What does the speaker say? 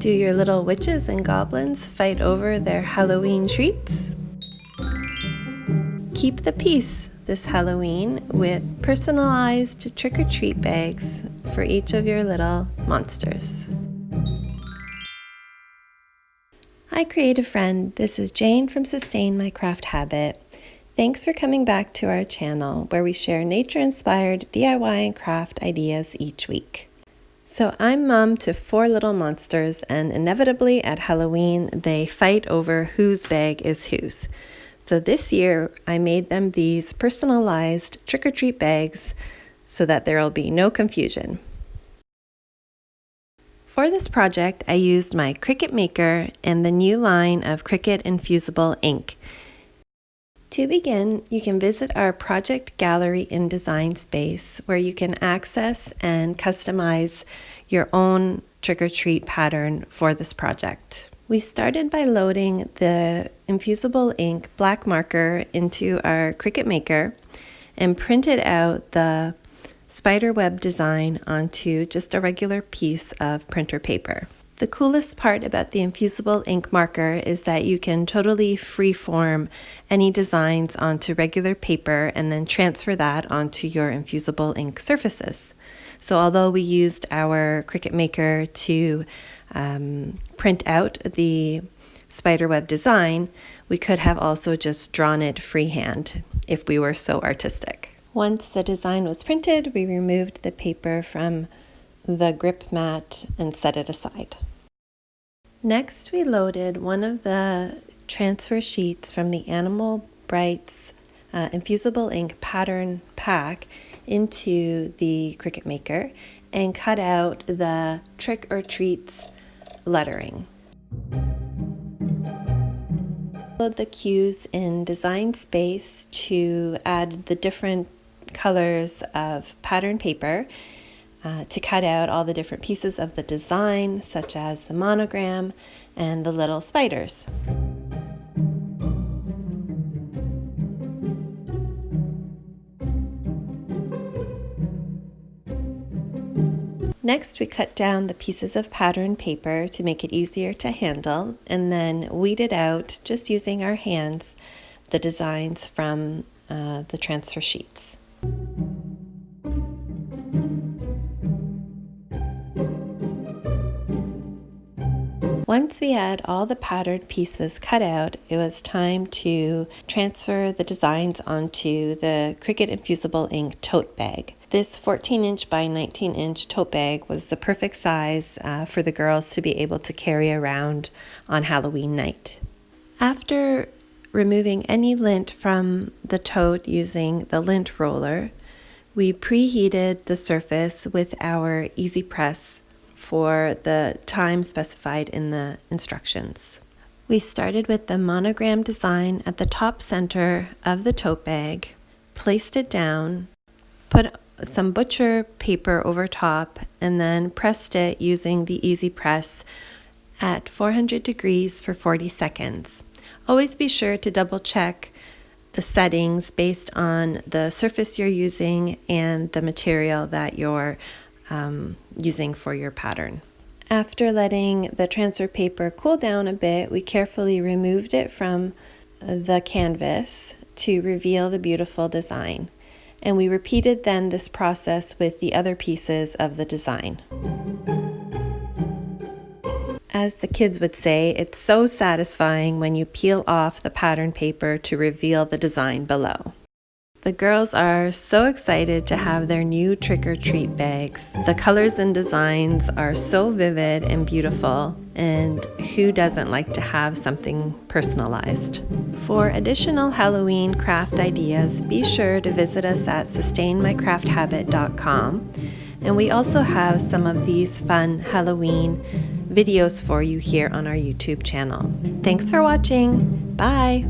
Do your little witches and goblins fight over their Halloween treats? Keep the peace this Halloween with personalized trick-or-treat bags for each of your little monsters. Hi creative friend, this is Jane from Sustain My Craft Habit. Thanks for coming back to our channel where we share nature-inspired DIY and craft ideas each week. So I'm mom to 4 little monsters, and inevitably at Halloween they fight over whose bag is whose. So this year I made them these personalized trick-or-treat bags so that there will be no confusion. For this project I used my Cricut Maker and the new line of Cricut Infusible Ink. To begin, you can visit our project gallery in Design Space where you can access and customize your own trick-or-treat pattern for this project. We started by loading the Infusible Ink black marker into our Cricut Maker and printed out the spiderweb design onto just a regular piece of printer paper. The coolest part about the Infusible Ink marker is that you can totally freeform any designs onto regular paper and then transfer that onto your Infusible Ink surfaces. So although we used our Cricut Maker to print out the spiderweb design, we could have also just drawn it freehand if we were so artistic. Once the design was printed, we removed the paper from the grip mat and set it aside. Next, we loaded one of the transfer sheets from the Animal Brights Infusible Ink pattern pack into the Cricut Maker and cut out the Trick or Treats lettering. Load the cues in Design Space to add the different colors of pattern paper to cut out all the different pieces of the design, such as the monogram and the little spiders. Next, we cut down the pieces of pattern paper to make it easier to handle, and then weeded out, just using our hands, the designs from the transfer sheets. Once we had all the patterned pieces cut out, it was time to transfer the designs onto the Cricut Infusible Ink tote bag. This 14-inch by 19-inch tote bag was the perfect size for the girls to be able to carry around on Halloween night. After removing any lint from the tote using the lint roller, we preheated the surface with our Easy Press for the time specified in the instructions. We started with the monogram design at the top center of the tote bag, placed it down, put some butcher paper over top, and then pressed it using the Easy Press at 400 degrees for 40 seconds. Always be sure to double check the settings based on the surface you're using and the material that you're using for your pattern. After letting the transfer paper cool down a bit, we carefully removed it from the canvas to reveal the beautiful design. And we repeated then this process with the other pieces of the design. As the kids would say, it's so satisfying when you peel off the pattern paper to reveal the design below. The girls are so excited to have their new trick-or-treat bags. The colors and designs are so vivid and beautiful, and who doesn't like to have something personalized? For additional Halloween craft ideas, be sure to visit us at sustainmycrafthabit.com, and we also have some of these fun Halloween videos for you here on our YouTube channel. Thanks for watching. Bye!